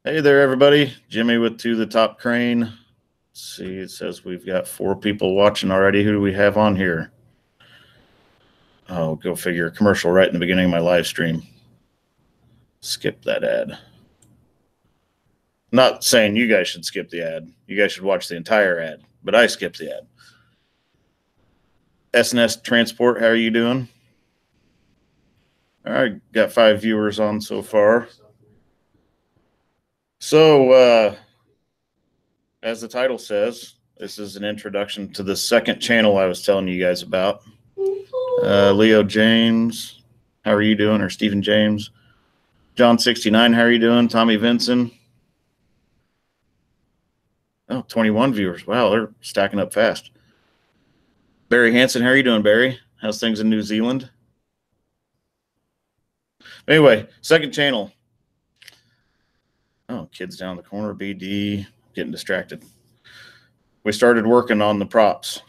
Hey there, everybody. Jimmy with To the Top Crane. Let's see, it says we've got 4 people watching already. Who do we have on here? Oh, go figure. Commercial right in the beginning of my live stream. Skip that ad. Not saying you guys should skip the ad. You guys should watch the entire ad, but I skipped the ad. S&S Transport, how are you doing? All right, got 5 viewers on so far. So, as the title says, this is an introduction to the second channel I was telling you guys about. Leo James, how are you doing? Or Stephen James. John 69, how are you doing? Tommy Vinson. Oh, 21 viewers. Wow, they're stacking up fast. Barry Hansen, how are you doing, Barry? How's things in New Zealand? Anyway, second channel. Oh, kids down the corner, BD, getting distracted. We started working on the props,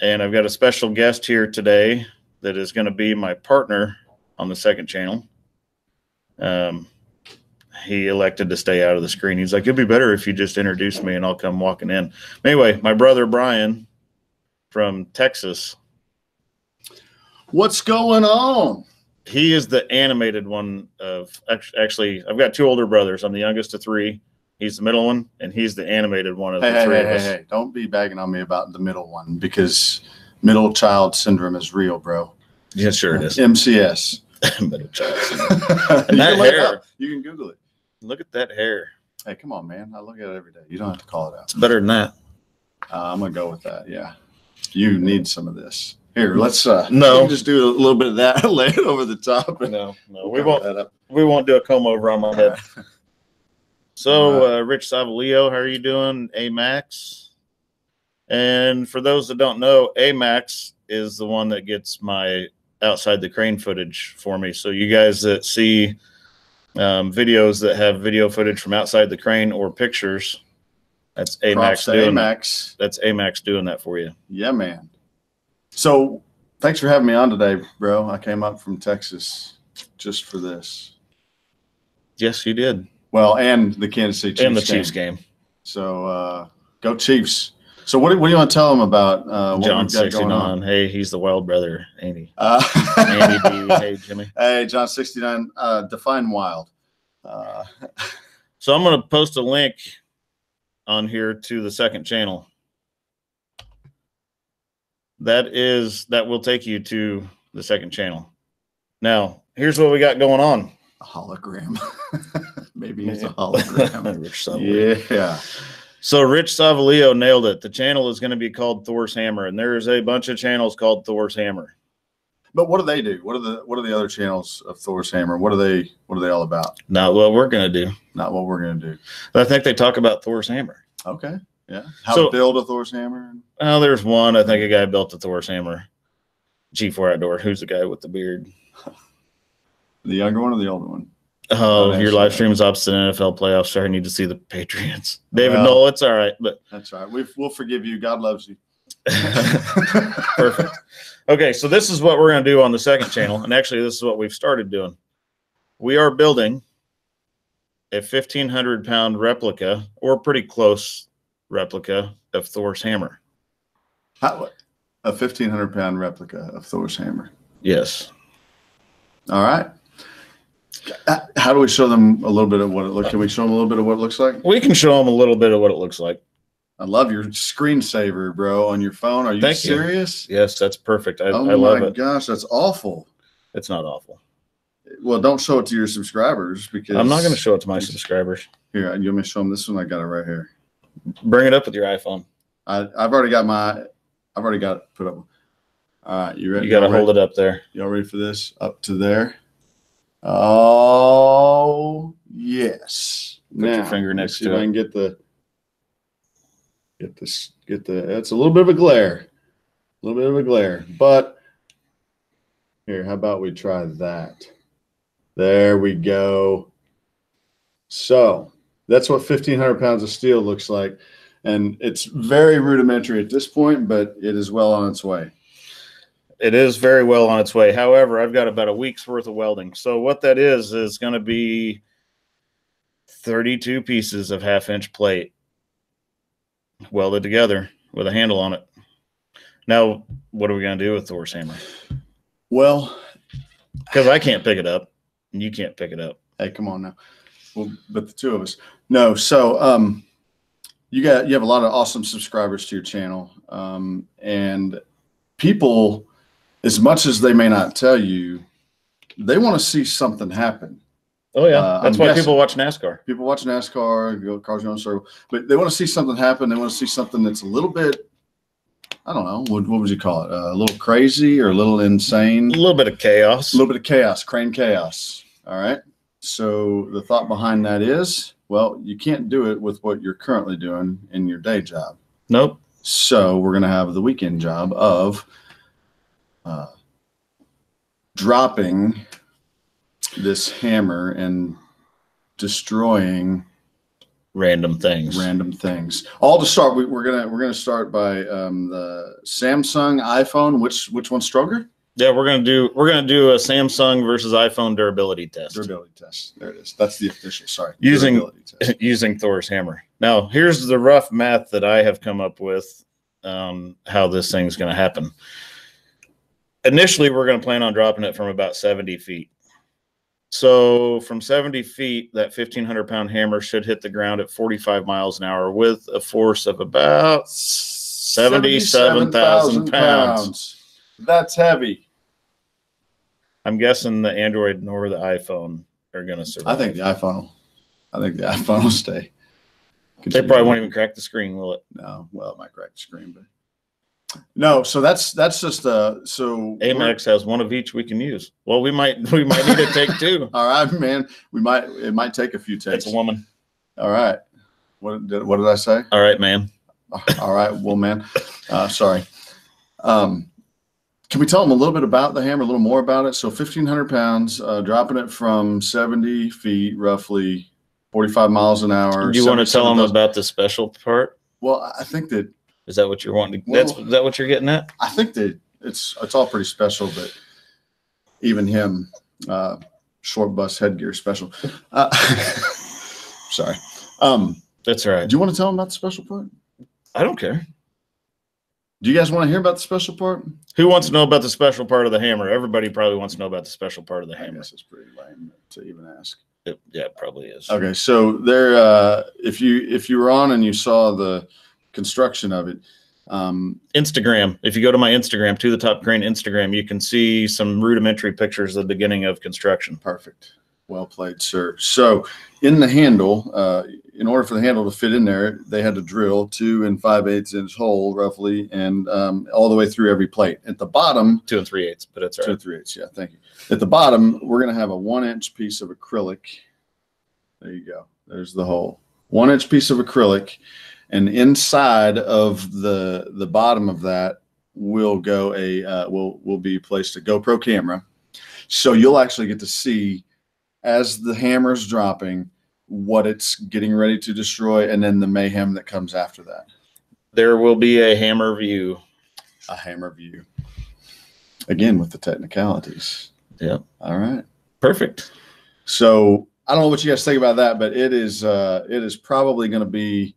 and I've got a special guest here today that is going to be my partner on the second channel. He elected to stay out of the screen. He's like, it'd be better if you just introduce me and I'll come walking in. Anyway, my brother Brian from Texas. What's going on? He is the animated one of, actually, I've got 2 older brothers. I'm the youngest of 3. He's the middle one, and he's the animated one of the 3 of us. Hey, don't be bagging on me about the middle one, because middle child syndrome is real, bro. Yeah, sure it is. MCS. Middle child syndrome. And that hair. You can Google it. Look at that hair. Hey, come on, man. I look at it every day. You don't have to call it out. It's better than that. I'm going to go with that, yeah. You need some of this. Here, let's no. just do a little bit of that, lay it over the top. No, we won't do a comb over on my head. So, Rich Savalio, how are you doing? Amax. And for those that don't know, Amax is the one that gets my outside the crane footage for me. So you guys that see videos that have video footage from outside the crane or pictures, that's Amax doing Amax. That's Amax doing that for you. Yeah, man. So thanks for having me on today, bro. I came up from Texas just for this. Yes, you did. Well, and the Kansas City Chiefs and the Chiefs game. So go Chiefs. So what do you want to tell them about what John 69? Hey, he's the wild brother, ain't he? Andy B. Hey, Jimmy. Hey, John 69. Define wild. So I'm going to post a link on here to the second channel. That will take you to the second channel. Now, here's what we got going on. A hologram. Maybe it's a hologram. Rich Savalio. Yeah. So Rich Savalio nailed it. The channel is going to be called Thor's Hammer, and there is a bunch of channels called Thor's Hammer. But what do they do? What are the other channels of Thor's Hammer? What are they all about? Not what we're going to do. Not what we're going to do. I think they talk about Thor's Hammer. Okay. Yeah. How to build a Thor's Hammer? Well, there's one. I think a guy built a Thor's Hammer. G4 Outdoor. Who's the guy with the beard? The younger one or the older one? Oh, your live stream is opposite NFL playoffs. Sorry, I need to see the Patriots. David Knoll, it's all right. But that's all right. We'll forgive you. God loves you. Perfect. Okay, so this is what we're going to do on the second channel. And actually, this is what we've started doing. We are building a 1,500-pound replica, or pretty close replica, of Thor's hammer. A 1,500-pound replica of Thor's hammer? Yes. All right. How do we show them a little bit of what it looks? Can we show them a little bit of what it looks like? We can show them a little bit of what it looks like. I love your screensaver, bro, on your phone. Are you serious? Yes, that's perfect. I love it. Oh my gosh, that's awful. It's not awful. Well, don't show it to your subscribers, because I'm not going to show it to my subscribers. Here, you want me to show them this one? I got it right here. Bring it up with your iPhone. I've already got it put up. All right, you ready? You got to hold it up there. Y'all ready for this? Up to there. Oh yes. Put your finger next to it. See if I can get the. It's a little bit of a glare. But here, how about we try that? There we go. So that's what 1,500 pounds of steel looks like. And it's very rudimentary at this point, but it is well on its way. It is very well on its way. However, I've got about a week's worth of welding. So what that is going to be 32 pieces of 1/2-inch plate welded together with a handle on it. Now, what are we going to do with Thor's hammer? Well, because I can't pick it up and you can't pick it up. Hey, come on now. Well, but the two of us. No, so you have a lot of awesome subscribers to your channel. And people, as much as they may not tell you, they want to see something happen. Oh yeah, that's why people watch NASCAR. People watch NASCAR, cars going in a circle, but they want to see something happen. They want to see something that's a little bit, I don't know, what would you call it? A little crazy or a little insane? A little bit of chaos. A little bit of chaos, crane chaos. All right. So the thought behind that is, well, you can't do it with what you're currently doing in your day job. Nope. So we're going to have the weekend job of dropping this hammer and destroying random things. All to start, we're gonna start by the Samsung iPhone. Which one's stronger? Yeah, we're gonna do a Samsung versus iPhone durability test. Durability test. There it is. That's the official. Sorry. Using Thor's hammer. Now, here's the rough math that I have come up with how this thing's gonna happen. Initially, we're gonna plan on dropping it from about 70 feet. So from 70 feet, that 1,500-pound hammer should hit the ground at 45 miles an hour with a force of about 77,000 pounds. That's heavy. I'm guessing the Android nor the iPhone are going to survive. I think the iPhone will stay. They probably won't even crack the screen, will it? No. Well, it might crack the screen, but no. So that's just so Amex has one of each we can use. Well, we might need to take two. All right, man. It might take a few takes. It's a woman. All right. What did I say? All right, man. All right, well, man. Sorry. Can we tell them a little bit about the hammer, a little more about it? So 1,500 pounds, dropping it from 70 feet, roughly 45 miles an hour. Do you want to tell them about the special part? Well, I think that. Is that what you're wanting to, is that what you're getting at? I think that it's all pretty special, but even him, short bus headgear special. Sorry. That's all right. Do you want to tell them about the special part? I don't care. Do you guys want to hear about the special part? Who wants to know about the special part of the hammer? Everybody probably wants to know about the special part of the hammer. I guess it's pretty lame to even ask. Yeah, it probably is. Okay, so there, if you were on and you saw the construction of it, Instagram. If you go to my Instagram, To The Top Crane Instagram, you can see some rudimentary pictures of the beginning of construction. Perfect. Well played, sir. So in the handle, in order for the handle to fit in there, they had to drill 2 5/8-inch hole roughly, and all the way through every plate. At the bottom, 2 3/8, but it's all right. 2 3/8. Yeah, thank you. At the bottom, we're going to have a 1-inch piece of acrylic. There you go. There's the hole. 1-inch piece of acrylic, and inside of the bottom of that will go will be placed a GoPro camera, so you'll actually get to see as the hammer's dropping what it's getting ready to destroy, and then the mayhem that comes after that. There will be a hammer view. A hammer view. Again, with the technicalities. Yeah. All right. Perfect. So I don't know what you guys think about that, but it is probably going to be,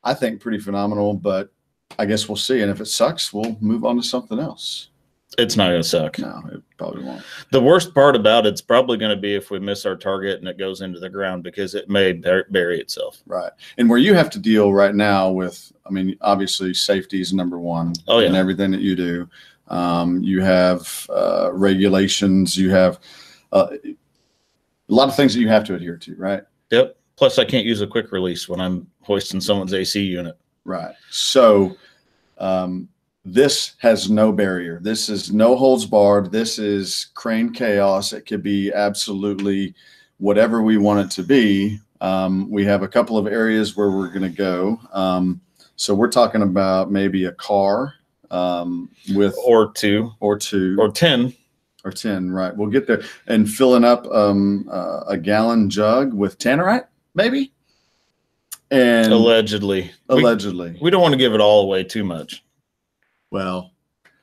I think, pretty phenomenal, but I guess we'll see. And if it sucks, we'll move on to something else. It's not going to suck. No, it probably won't. The worst part about it's probably going to be if we miss our target and it goes into the ground, because it may bury itself. Right. And where you have to deal right now with, I mean, obviously safety is number one. Oh, yeah. In everything that you do. You have regulations. You have a lot of things that you have to adhere to, right? Yep. Plus, I can't use a quick release when I'm hoisting someone's AC unit. Right. So this has no barrier. This is no holds barred. This is crane chaos. It could be absolutely whatever we want it to be. We have a couple of areas where we're going to go. So we're talking about maybe a car with or two or 10. Right. We'll get there, and filling up a gallon jug with tannerite, maybe. And allegedly, we don't want to give it all away too much. Well,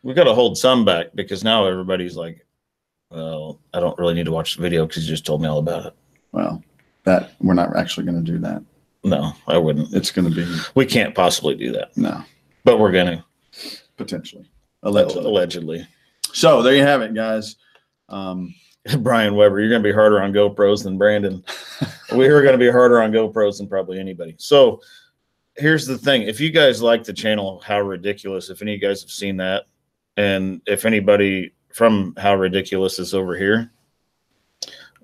we got to hold some back, because now everybody's like, well, I don't really need to watch the video because you just told me all about it. Well, that we're not actually going to do that. No, I wouldn't. It's going to be. We can't possibly do that. No. But we're going to. Potentially. Allegedly. So there you have it, guys. Brian Weber, you're going to be harder on GoPros than Brandon. We are going to be harder on GoPros than probably anybody. So here's the thing. If you guys like the channel, How Ridiculous, if any of you guys have seen that, and if anybody from How Ridiculous is over here,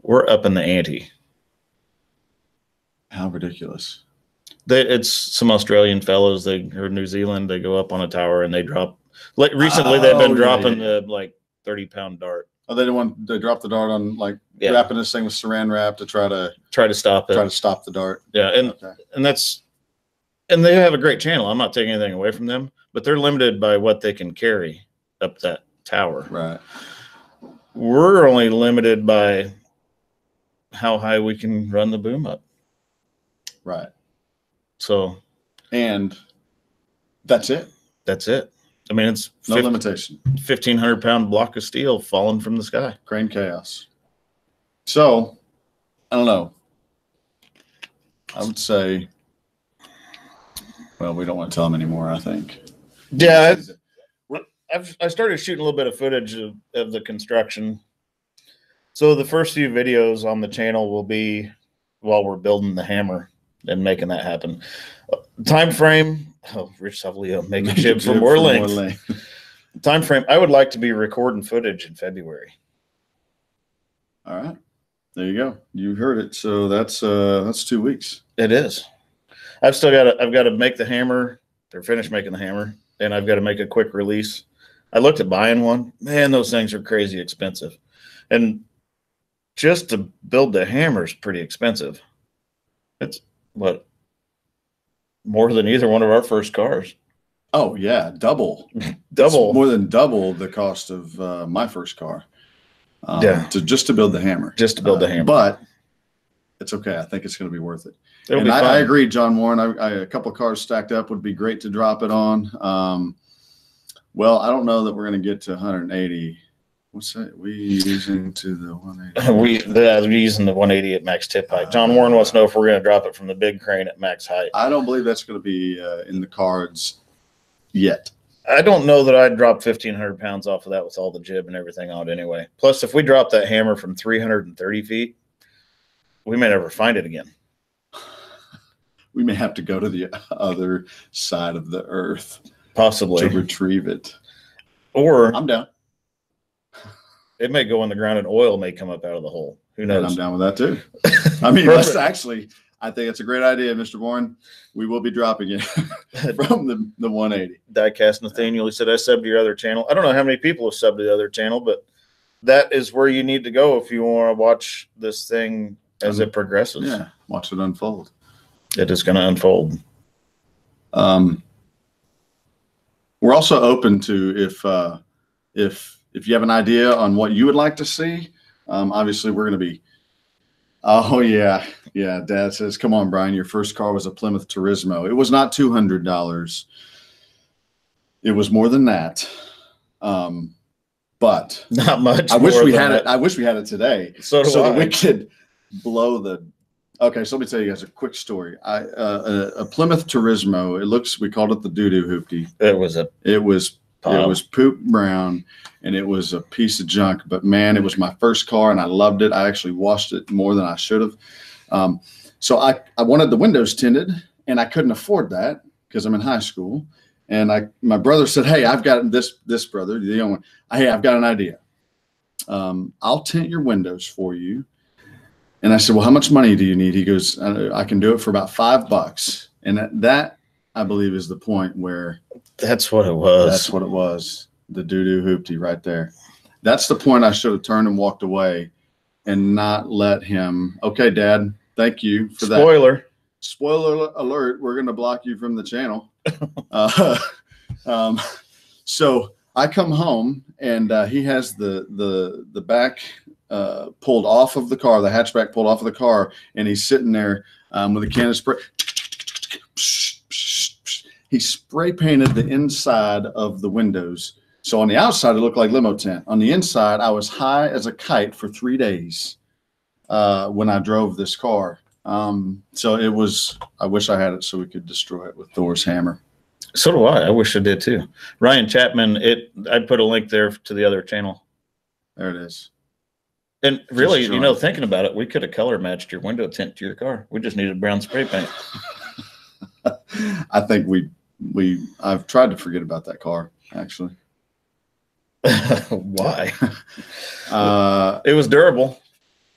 we're up in the ante. How ridiculous. It's some Australian fellows, or New Zealand, they go up on a tower and they drop. Like recently, they've been dropping the like 30-pound dart. Oh, they dropped the dart on wrapping this thing with saran wrap to try to stop it. Try to stop the dart. Yeah, and they have a great channel. I'm not taking anything away from them, but they're limited by what they can carry up that tower. Right. We're only limited by how high we can run the boom up. Right. So, and that's it. That's it. I mean, it's no limitation. 1,500-pound block of steel falling from the sky. Crane chaos. So, I don't know. I would say, well, we don't want to tell them anymore, I think. Yeah. I started shooting a little bit of footage of the construction. So the first few videos on the channel will be while we're building the hammer and making that happen. Time frame. Oh, Rich Savalio making jib for more length. Time frame. I would like to be recording footage in February. All right, there you go. You heard it. So that's 2 weeks. It is. I've got to make the hammer. They're finished making the hammer, and I've got to make a quick release. I looked at buying one. Man, those things are crazy expensive, and just to build the hammer is pretty expensive. It's what? More than either one of our first cars. Oh yeah, double. It's more than double the cost of my first car. Just to build the hammer. Just to build the hammer. But it's okay. I think it's going to be worth it. It'll be fun. I agree, John Warren. A couple of cars stacked up would be great to drop it on. Well, I don't know that we're going to get to 180. What's that? We using to the 180. We're using the 180 at max tip height. John Warren wants to know if we're going to drop it from the big crane at max height. I don't believe that's going to be in the cards yet. I don't know that I'd drop 1,500 pounds off of that with all the jib and everything on anyway. Plus, if we drop that hammer from 330 feet, we may never find it again. We may have to go to the other side of the earth. Possibly. To retrieve it. Or I'm down. It may go in the ground and oil may come up out of the hole. Who knows? And I'm down with that too. I mean, that's actually, I think it's a great idea, Mr. Warren. We will be dropping it from the 180. Diecast Nathaniel, he said, I subbed to your other channel. I don't know how many people have subbed to the other channel, but that is where you need to go if you want to watch this thing as it progresses. Yeah, watch it unfold. It is going to unfold. We're also open to if you have an idea on what you would like to see. Obviously, we're going to be. Oh yeah. Dad says, "Come on, Brian. Your first car was a Plymouth Turismo. It was not $200. It was more than that. But not much. I wish we had it. I wish we had it today, so that we could blow the." Okay, so let me tell you guys a quick story. A Plymouth Turismo. We called it the doo-doo hoopty. It was poop brown, and it was a piece of junk. But man, it was my first car, and I loved it. I actually washed it more than I should have. So I wanted the windows tinted, and I couldn't afford that because I'm in high school. And my brother said, "Hey, I've got this brother, the young one. Hey, I've got an idea. I'll tint your windows for you." And I said, "Well, how much money do you need?" He goes, "I can do it for about $5." And that I believe is the point where that's what it was. That's what it was. The doo-doo hoopty right there. That's the point I should have turned and walked away and not let him. Okay, Dad, thank you for that. Spoiler alert, we're going to block you from the channel. So I come home and he has the back pulled off of the car, the hatchback pulled off of the car, and he's sitting there with a can of spray. He spray painted the inside of the windows. So on the outside, it looked like limo tent. On the inside, I was high as a kite for 3 days when I drove this car. So it was, I wish I had it so we could destroy it with Thor's hammer. So do I. I wish I did too. Ryan Chapman, I put a link there to the other channel. There it is. And really, you know, thinking about it, we could have color matched your window tint to your car. We just needed brown spray paint. I think I've tried to forget about that car, actually. Why? It was durable.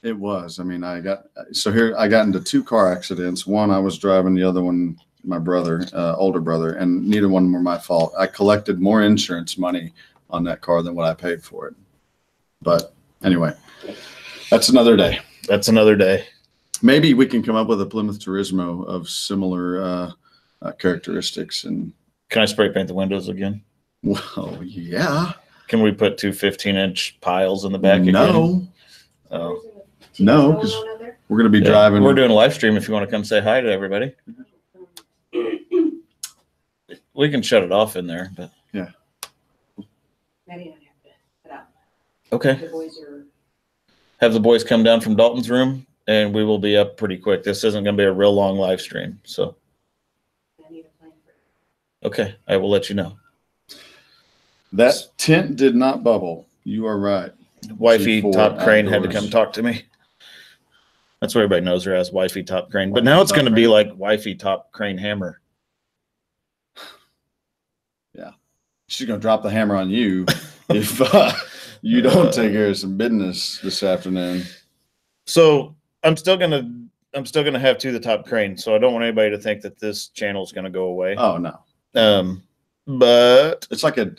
It was. I mean, I got into 2 car accidents. One, I was driving, the other one, my brother, older brother, and neither one were my fault. I collected more insurance money on that car than what I paid for it. But anyway, that's another day. That's another day. Maybe we can come up with a Plymouth Turismo of similar characteristics. And can I spray paint the windows again? Well, yeah. Can we put 2 15-inch piles in the back again? No. Oh. No, because we're going to be driving. We're doing a live stream if you want to come say hi to everybody. We can shut it off in there, but yeah. Maybe I have to put out. Okay. The boys are. Have the boys come down from Dalton's room, and we will be up pretty quick. This isn't going to be a real long live stream, so. I need a plan for it. Okay, I will let you know. That tent did not bubble. You are right. Wifey Top Crane had to come talk to me. That's what everybody knows her as, Wifey Top Crane. But now it's going to be like Wifey Top Crane Hammer. Yeah. She's going to drop the hammer on you if you don't take care of some business this afternoon. So I'm still gonna have To the Top Crane. So I don't want anybody to think that this channel is going to go away. Oh no. But it's like you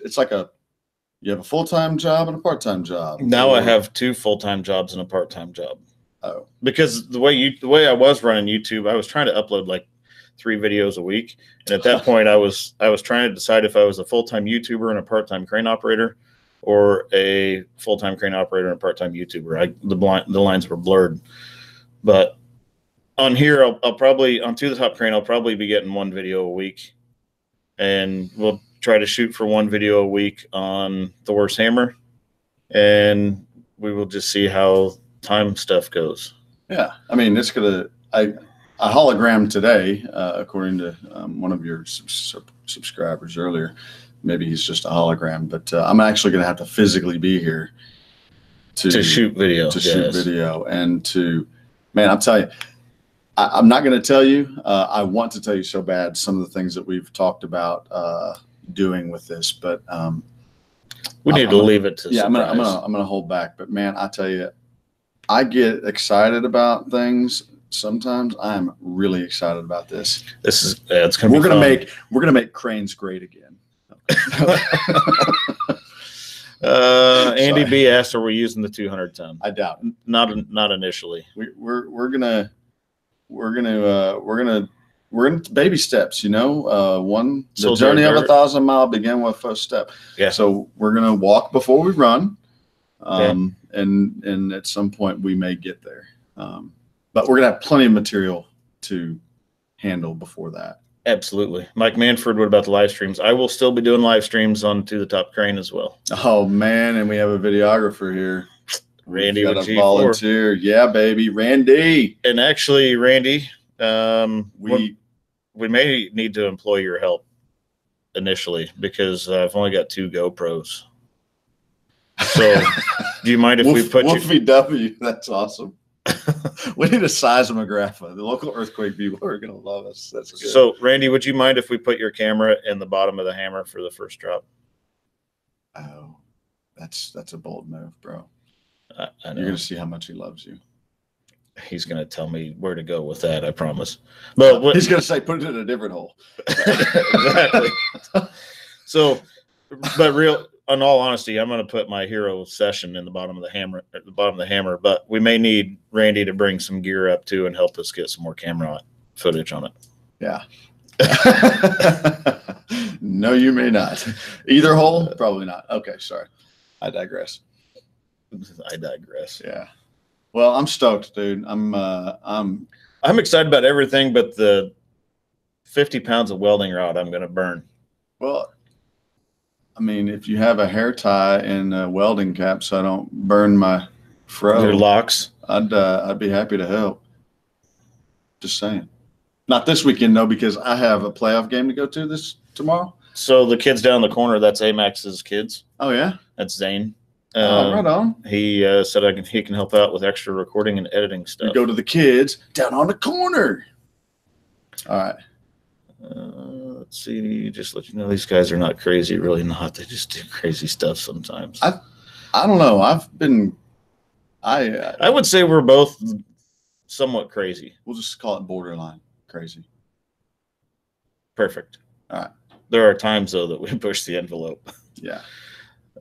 have a full-time job and a part-time job. Now I have 2 full-time jobs and a part-time job. Oh. Because the way I was running YouTube, I was trying to upload like 3 videos a week. And at that point I was trying to decide if I was a full-time YouTuber and a part-time crane operator, or a full-time crane operator and a part-time YouTuber. The lines were blurred. But on here, I'll probably, on To the Top Crane, I'll probably be getting 1 video a week. And we'll try to shoot for 1 video a week on Thor's hammer. And we will just see how time stuff goes. Yeah. I mean, it's going to, I hologram today, according to one of your subscribers earlier. Maybe he's just a hologram, but I'm actually going to have to physically be here to shoot video. Shoot video and man, I'm telling you, I'm not going to tell you. I want to tell you so bad some of the things that we've talked about doing with this, but we need to leave it to surprise. I'm gonna hold back. But man, I tell you, I get excited about things. Sometimes I'm really excited about this. This is it's gonna. We're gonna make cranes great again. Andy B asked, "Are we using the 200 ton?" I doubt. Not initially. We're gonna baby steps. You know, the journey of 1,000 miles begin with first step. Yeah. So we're gonna walk before we run, and at some point we may get there. But we're gonna have plenty of material to handle before that. Absolutely. Mike Manford, what about the live streams? I will still be doing live streams on To the Top Crane as well. Oh, man, and we have a videographer here. Randy with G4. Volunteer. Yeah, baby, Randy. And actually, Randy, we may need to employ your help initially because I've only got 2 GoPros. So do you mind if we put you... VW, that's awesome. We need a seismograph. The local earthquake people are going to love us. That's good. So, Randy, would you mind if we put your camera in the bottom of the hammer for the first drop? Oh, that's a bold move, bro. I know. You're going to see how much he loves you. He's going to tell me where to go with that, I promise. But he's going to say, put it in a different hole. Exactly. So, but in all honesty, I'm going to put my hero session in the bottom of the hammer, but we may need Randy to bring some gear up too and help us get some more camera footage on it. Yeah. No, you may not. Either hole? Probably not. Okay, sorry. I digress. Yeah. Well, I'm stoked, dude. I'm excited about everything but the 50 pounds of welding rod I'm going to burn. Well, I mean, if you have a hair tie and a welding cap so I don't burn my fro, your locks, I'd be happy to help. Just saying. Not this weekend though, because I have a playoff game to go to tomorrow. So the kids down the corner, that's Amax's kids. Oh yeah, that's Zane. Right on. He said he can help out with extra recording and editing stuff. We go to the kids down on the corner. All right. Let's see. Just let you know, these guys are not crazy. Really not. They just do crazy stuff sometimes. I don't know. I would say we're both somewhat crazy. We'll just call it borderline crazy. Perfect. All right. There are times though that we push the envelope. Yeah.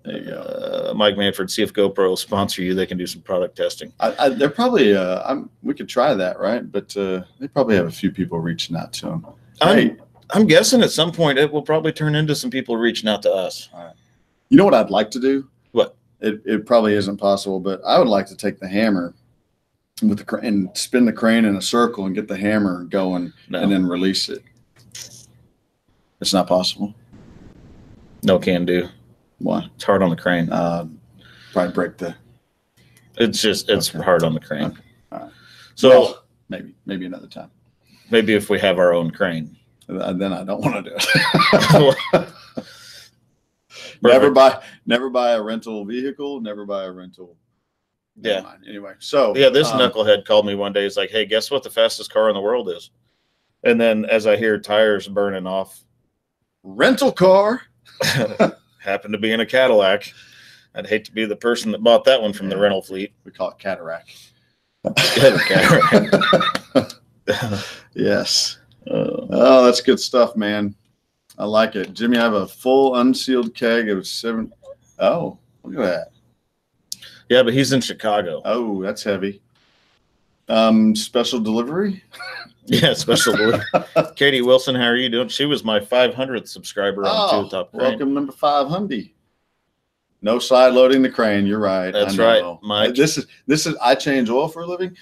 There you go. Mike Manford, see if GoPro will sponsor you. They can do some product testing. They're probably we could try that, right? But they probably have a few people reaching out to them. I'm guessing at some point it will probably turn into some people reaching out to us. All right. You know what I'd like to do? What? It probably isn't possible, but I would like to take the hammer with the crane and spin the crane in a circle and get the hammer going and then release it. It's not possible. No can do. Why? It's hard on the crane. Probably break the. It's hard on the crane. Okay. All right. So well, maybe another time. Maybe if we have our own crane. Then I don't want to do it. Never buy a rental vehicle. Never buy a rental. Yeah. Anyway, so yeah, this knucklehead called me one day. He's like, "Hey, guess what the fastest car in the world is?" And then as I hear tires burning off, rental car happened to be in a Cadillac. I'd hate to be the person that bought that one from the rental fleet. We call it cataract. Yes. Oh, that's good stuff, man. I like it. Jimmy, I have a full unsealed keg of 7. Oh, look at that. Yeah, but he's in Chicago. Oh, that's heavy. Special delivery? Yeah, special delivery. Katie Wilson, how are you doing? She was my 500th subscriber on Top Crane. Welcome, number 500. No side loading the crane. You're right. That's right, Mike. This is. I change oil for a living.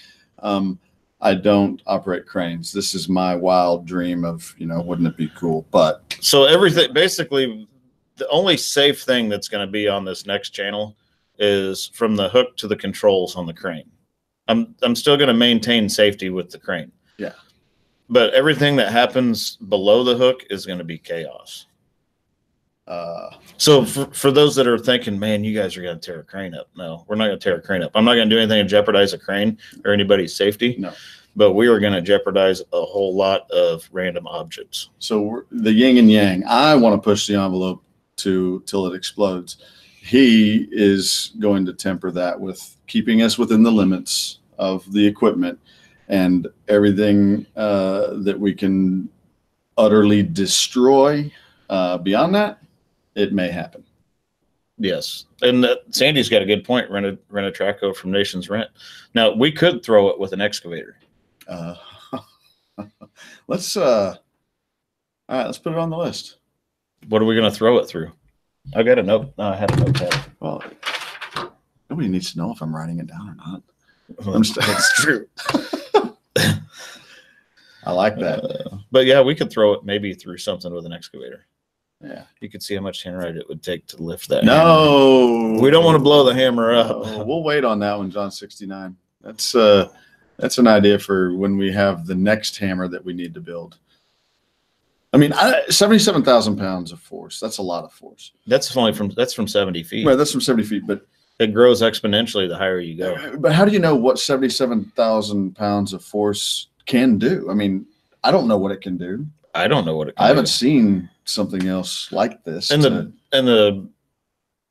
I don't operate cranes. This is my wild dream of, wouldn't it be cool? But so everything, basically, the only safe thing that's going to be on this next channel is from the hook to the controls on the crane. I'm still going to maintain safety with the crane. Yeah. But everything that happens below the hook is going to be chaos. So for those that are thinking, man, you guys are going to tear a crane up. No, we're not going to tear a crane up. I'm not going to do anything to jeopardize a crane or anybody's safety. No. But we are going to jeopardize a whole lot of random objects. So the yin and yang. I want to push the envelope till it explodes. He is going to temper that with keeping us within the limits of the equipment and everything that we can utterly destroy. Beyond that, it may happen. Yes, and Sandy's got a good point. Rent a Traco from Nation's Rent. Now we could throw it with an excavator. Let's all right. Let's put it on the list. What are we going to throw it through? I got a note. I had a notepad. Well, nobody needs to know if I'm writing it down or not. That's true. I like that. But yeah, we could throw it maybe through something with an excavator. Yeah, you could see how much handwriting it would take to lift that. No, hammer. We don't want to blow the hammer up. No, we'll wait on that one, John 69. That's an idea for when we have the next hammer that we need to build. I mean, 77,000 pounds of force. That's a lot of force. That's from 70 feet. Right, that's from 70 feet, but it grows exponentially the higher you go. But how do you know what 77,000 pounds of force can do? I mean, I don't know what it can do. I don't know what it can do. I haven't seen something else like this. And the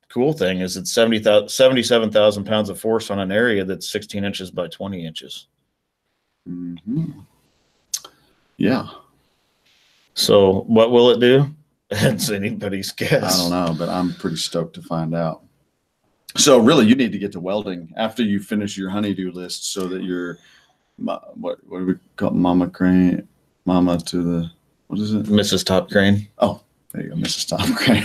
cool thing is it's 77,000 pounds of force on an area that's 16 inches by 20 inches. Mm-hmm. Yeah. So what will it do? It's anybody's guess. I don't know, but I'm pretty stoked to find out. So really, you need to get to welding after you finish your honeydew list, so that you're what do we call Mama Crane? Mama to the what is it? Mrs. Top Crane. Oh, there you go, Mrs. Top Crane.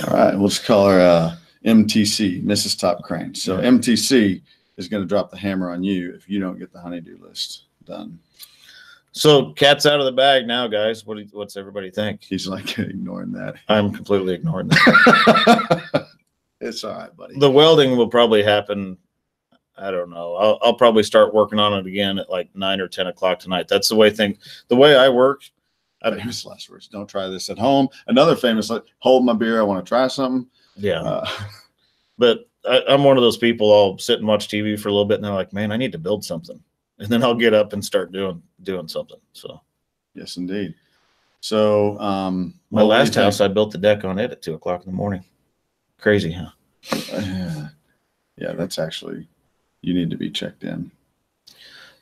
All right, we'll just call her MTC, Mrs. Top Crane. So yeah. MTC is going to drop the hammer on you if you don't get the honeydew list done. So cat's out of the bag now, guys. What's everybody think? He's like ignoring that. I'm completely ignoring that. It's all right, buddy. The welding will probably happen I don't know. I'll probably start working on it again at like 9 or 10 o'clock tonight. That's the way I work. Famous last words. Don't try this at home. Another famous, like, hold my beer. I want to try something. Yeah. But I'm one of those people. I'll sit and watch TV for a little bit, and they're like, "Man, I need to build something," and then I'll get up and start doing something. So, yes, indeed. So, my last house, I built the deck on it at 2 o'clock in the morning. Crazy, huh? Yeah, that's actually, you need to be checked in.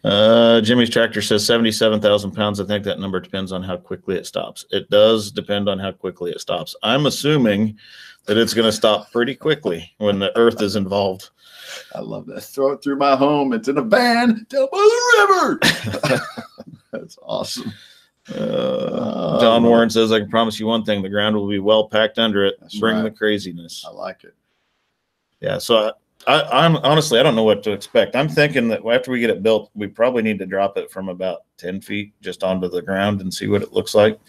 Jimmy's tractor says 77,000 pounds. I think that number depends on how quickly it stops. It does depend on how quickly it stops. I'm assuming that it's going to stop pretty quickly when the earth is involved. I love that. Throw it through my home. It's in a van down by the river. That's awesome. John Warren says, I can promise you one thing. The ground will be well packed under it. That's Bring right. the craziness. I like it. Yeah. So I'm honestly, I don't know what to expect. I'm thinking that after we get it built, we probably need to drop it from about 10 feet just onto the ground and see what it looks like.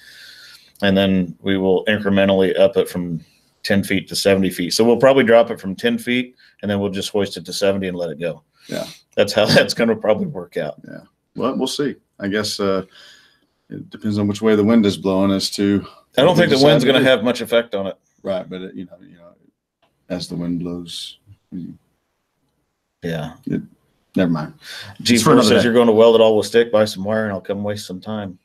And then we will incrementally up it from 10 feet to 70 feet. So we'll probably drop it from 10 feet and then we'll just hoist it to 70 and let it go. Yeah. That's how that's going to probably work out. Yeah. Well, we'll see. I guess it depends on which way the wind is blowing as to. I don't think the wind's going to have much effect on it. Right. But it, you know, as the wind blows. Yeah. Never mind. G4 says you're going to weld it all with stick, buy some wire, and I'll come waste some time.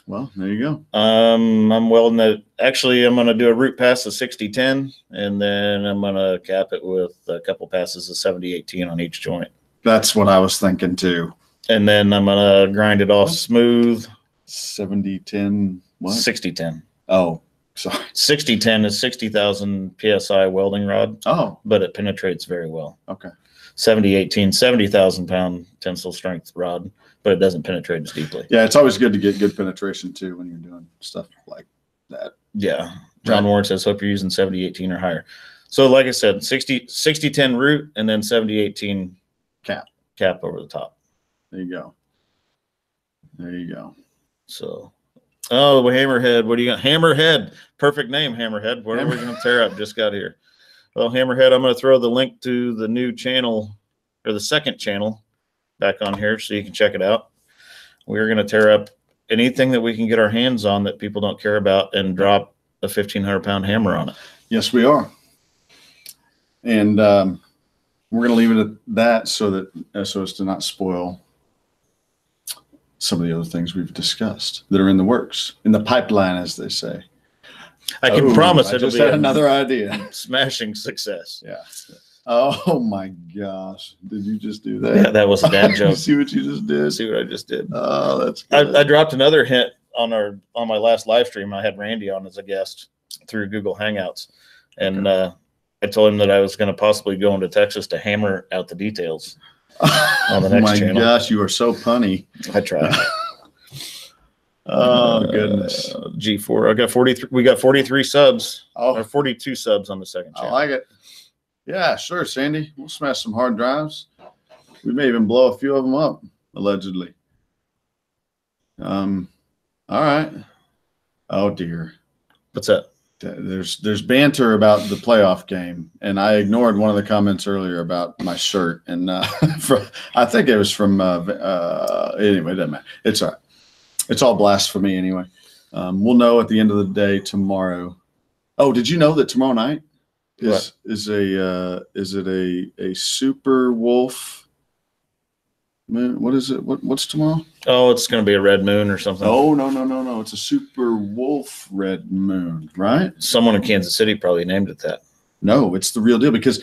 Well, there you go. I'm welding it. Actually, I'm going to do a root pass of 60-10, and then I'm going to cap it with a couple passes of 70-18 on each joint. That's what I was thinking too. And then I'm going to grind it off smooth. 70-10 what? 60-10. Oh, sorry. 60-10 is 60,000 PSI welding rod. Oh. But it penetrates very well. Okay. 70-18, 70,000 pound tensile strength rod, but it doesn't penetrate as deeply. Yeah, it's always good to get good penetration too when you're doing stuff like that. Yeah. John Warren says, hope you're using 70-18 or higher. So like I said, 60-10 root and then 70-18 cap over the top. There you go. There you go. So, oh, Hammerhead. What do you got? Hammerhead. Perfect name, Hammerhead. What are we going to tear up? Just got here. Well, Hammerhead, I'm going to throw the link to the new channel or the second channel back on here so you can check it out. We're going to tear up anything that we can get our hands on that people don't care about and drop a 1,500-pound hammer on it. Yes, we are. And we're going to leave it at that so as to not spoil some of the other things we've discussed that are in the works, in the pipeline, as they say. I can promise it'll be another idea. Smashing success. Yeah. Oh my gosh! Did you just do that? Yeah, that was a dad joke. See what you just did? See what I just did? Oh, that's good. I dropped another hint on my last live stream. I had Randy on as a guest through Google Hangouts, and I told him that I was going to possibly go into Texas to hammer out the details on the next channel. Oh my gosh, you are so punny. I tried. Oh goodness. G4. I got 43. We got 43 subs. Oh, or 42 subs on the second channel. I like it. Yeah, sure, Sandy. We'll smash some hard drives. We may even blow a few of them up, allegedly. All right. Oh dear. What's that? There's banter about the playoff game, and I ignored one of the comments earlier about my shirt, and I think it was from anyway. It doesn't matter. It's all right. It's all blasphemy anyway. We'll know at the end of the day tomorrow. Oh, did you know that tomorrow night is it a super wolf moon? What is it? What's tomorrow? Oh, it's going to be a red moon or something. Oh, no. It's a super wolf red moon, right? Someone in Kansas City probably named it that. No, it's the real deal because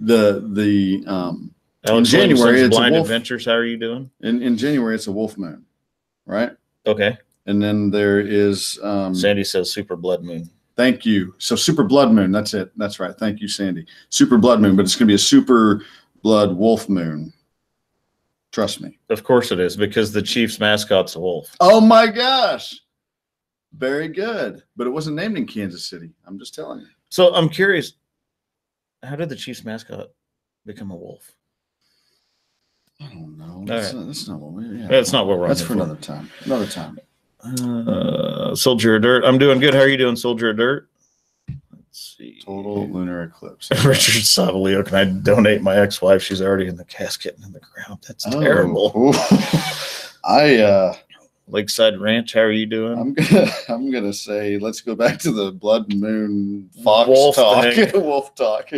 in Alex January it's Blind a wolf. Adventures. How are you doing? In January it's a wolf moon, right? Okay. And then there is Sandy says super blood moon. Thank you. So super blood moon. That's it. That's right. Thank you, Sandy. Super blood moon, but it's going to be a super blood wolf moon. Trust me. Of course it is, because the Chiefs mascot's a wolf. Oh my gosh. Very good. But it wasn't named in Kansas City. I'm just telling you. So I'm curious, how did the Chiefs mascot become a wolf? I don't know. That's not what we're. Yeah. That's not what we're. That's for another time. Another time. Soldier of Dirt. I'm doing good. How are you doing, Soldier of Dirt? Let's see. Total lunar eclipse. Richard Savalio, can I donate my ex-wife? She's already in the casket and in the ground. That's terrible. Lakeside Ranch, how are you doing? I'm gonna say let's go back to the blood moon fox Wolf talk. thing. Wolf talk.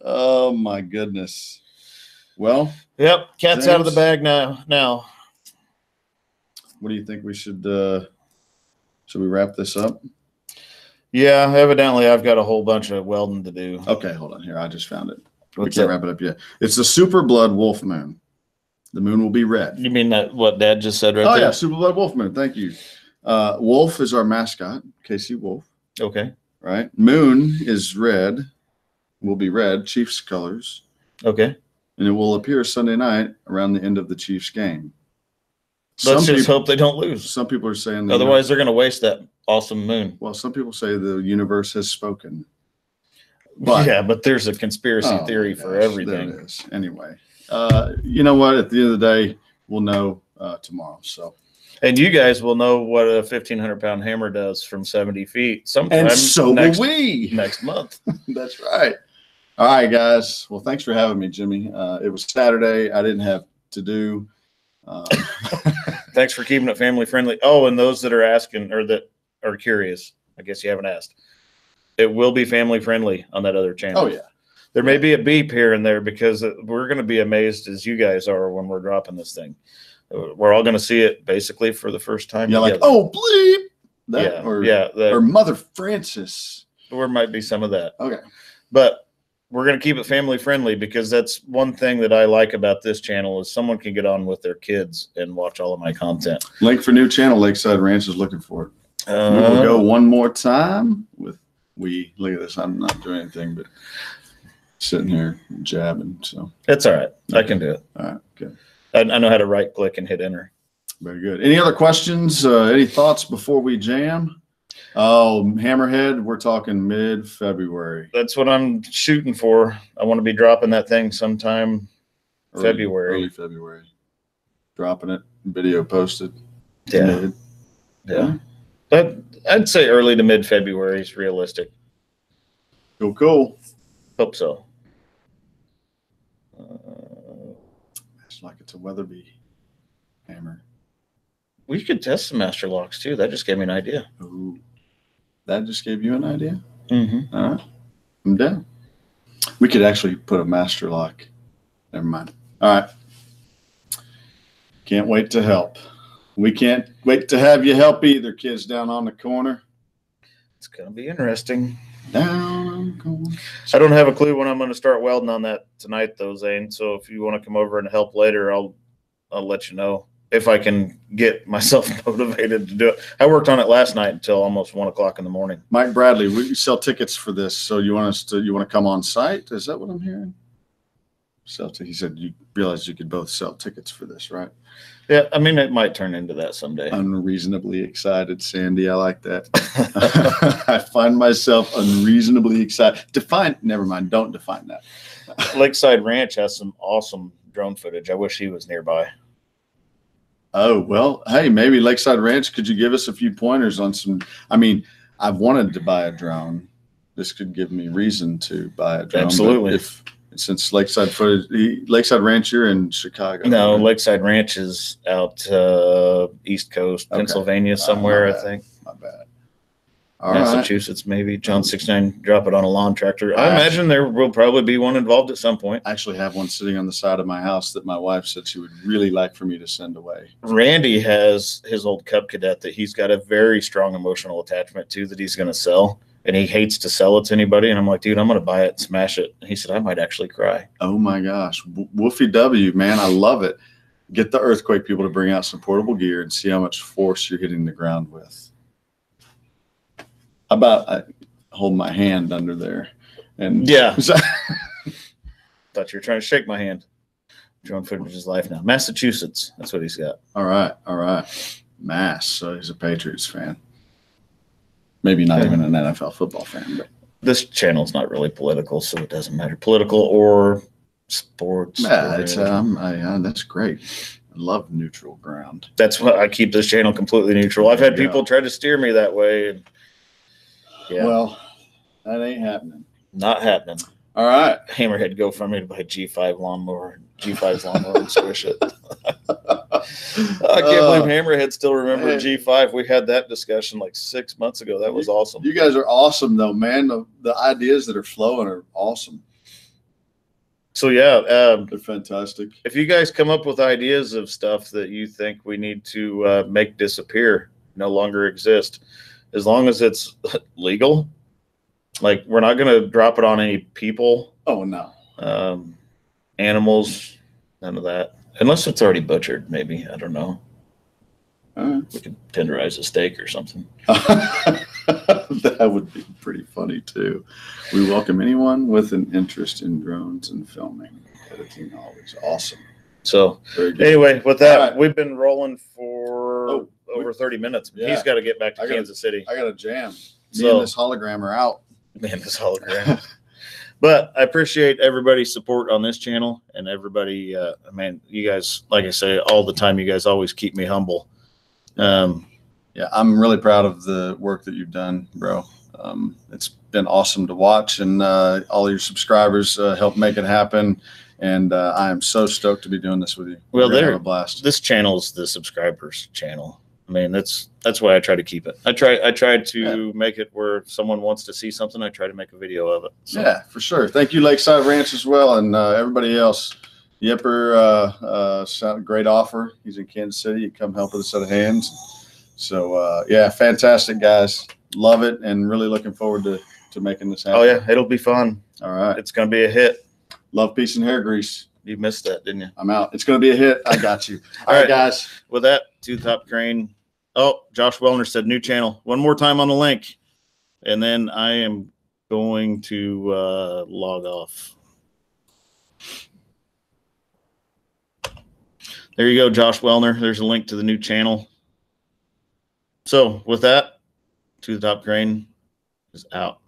Oh my goodness. Well, yep, cat's out of the bag now. What do you think we should we wrap this up? Yeah, evidently I've got a whole bunch of welding to do. Okay, hold on here. I just found it. We What's can't that? wrap it up yet. It's the super blood wolf moon. The moon will be red. You mean that what Dad just said right there? there? Yeah, super blood wolf moon. Thank you. Wolf is our mascot, Casey Wolf. Okay. Right. Moon is red. Will be red, Chiefs colors. Okay. And it will appear Sunday night around the end of the Chiefs game. Let's just hope they don't lose. Some people are saying otherwise they're going to waste that awesome moon. Well, some people say the universe has spoken. But, yeah, but there's a conspiracy theory for everything. There it is. Anyway, you know what? At the end of the day, we'll know tomorrow. So, and you guys will know what a 1,500-pound hammer does from 70 feet sometime. And so will we next month. That's right. All right, guys. Well, thanks for having me, Jimmy. It was Saturday. I didn't have to do. Thanks for keeping it family friendly. Oh, and those that are asking or that are curious, I guess you haven't asked. It will be family friendly on that other channel. Oh yeah. There may be a beep here and there because we're going to be amazed as you guys are when we're dropping this thing. We're all going to see it basically for the first time. Yeah, like, oh, bleep. That, yeah, or Mother Francis. There might be some of that. Okay. But we're going to keep it family friendly because that's one thing that I like about this channel is someone can get on with their kids and watch all of my content. Link for new channel. Lakeside Ranch is looking for it. We'll go one more time with look at this. I'm not doing anything but sitting here jabbing. So it's all right. Okay. I can do it. All right. Okay. I know how to right click and hit enter. Very good. Any other questions? Any thoughts before we jam? Oh, Hammerhead, we're talking mid-February. That's what I'm shooting for. I want to be dropping that thing sometime February. Early February. Dropping it, video posted. Yeah. Yeah. But I'd say early to mid-February is realistic. Cool. Hope so. It's like it's a Weatherby hammer. We could test some master locks too. That just gave me an idea. Ooh. That just gave you an idea? Mm-hmm. All right. I'm down. We could actually put a master lock. Never mind. All right. Can't wait to help. We can't wait to have you help either, kids down on the corner. It's going to be interesting. Down on the corner. I don't have a clue when I'm going to start welding on that tonight, though, Zane. So if you want to come over and help later, I'll let you know if I can get myself motivated to do it. I worked on it last night until almost 1 o'clock in the morning. Mike Bradley, we sell tickets for this. So you want to come on site? Is that what I'm hearing? He said you realized you could both sell tickets for this, right? Yeah, I mean, it might turn into that someday. Unreasonably excited, Sandy. I like that. I find myself unreasonably excited. Never mind. Don't define that. Lakeside Ranch has some awesome drone footage. I wish he was nearby. Oh, well, hey, maybe Lakeside Ranch, could you give us a few pointers on some? I mean, I've wanted to buy a drone. This could give me reason to buy a drone. Absolutely. Since Lakeside Ranch, you're in Chicago. No, right? Lakeside Ranch is out East Coast, okay. Pennsylvania somewhere, I think. My bad. Massachusetts, maybe. John 69, drop it on a lawn tractor. I imagine there will probably be one involved at some point. I actually have one sitting on the side of my house that my wife said she would really like for me to send away. Randy has his old Cub Cadet that he's got a very strong emotional attachment to that he's going to sell. And he hates to sell it to anybody. And I'm like, dude, I'm going to buy it and smash it. And he said, I might actually cry. Oh, my gosh. Wolfie W, man, I love it. Get the earthquake people to bring out some portable gear and see how much force you're hitting the ground with. How about I hold my hand under there? And yeah. Thought you were trying to shake my hand. Drone footage is life now. Massachusetts. That's what he's got. All right. Mass. So he's a Patriots fan. Maybe not even an NFL football fan, but this channel's not really political, so it doesn't matter. Political or sports. Yeah, that's great. I love neutral ground. That's why I keep this channel completely neutral. I've had people try to steer me that way. And Yeah. Well, that ain't happening. Not happening. All right. Hammerhead GoFundMe to buy G5 lawnmower, G5's lawnmower, and squish it. I can't believe Hammerhead still remembered G5. We had that discussion like 6 months ago. That was awesome. You guys are awesome, though, man. The ideas that are flowing are awesome. So yeah, they're fantastic. If you guys come up with ideas of stuff that you think we need to make disappear, no longer exist, as long as it's legal, like we're not going to drop it on any people. Oh no. Animals, none of that, unless it's already butchered. Maybe, I don't know. We could tenderize a steak or something. That would be pretty funny too. We welcome anyone with an interest in drones and filming. Editing always awesome. So anyway, with that, we've been rolling for over 30 minutes. Yeah. He's got to get back to Kansas City. I got a jam. Me and this hologram are out. Man, this hologram. But I appreciate everybody's support on this channel, and everybody, man, you guys, like I say all the time, you guys always keep me humble. Yeah, I'm really proud of the work that you've done, bro. It's been awesome to watch, and all your subscribers help make it happen. And I am so stoked to be doing this with you. Well, they're a blast. This channel is the subscribers channel. I mean, that's why I try to keep it. I try to make it where if someone wants to see something, I try to make a video of it. So. Yeah, for sure. Thank you, Lakeside Ranch, as well, and everybody else. Yipper, great offer. He's in Kansas City. You come help with a set of hands. So yeah, fantastic, guys. Love it, and really looking forward to making this happen. Oh yeah, it'll be fun. All right, it's gonna be a hit. Love, peace, and hair grease. You missed that, didn't you? I'm out. It's gonna be a hit. I got you. All right, guys. With that, Two Top Crane. Oh, Josh Wellner said new channel. One more time on the link, and then I am going to log off. There you go, Josh Wellner. There's a link to the new channel. So with that, To the Top Crane is out.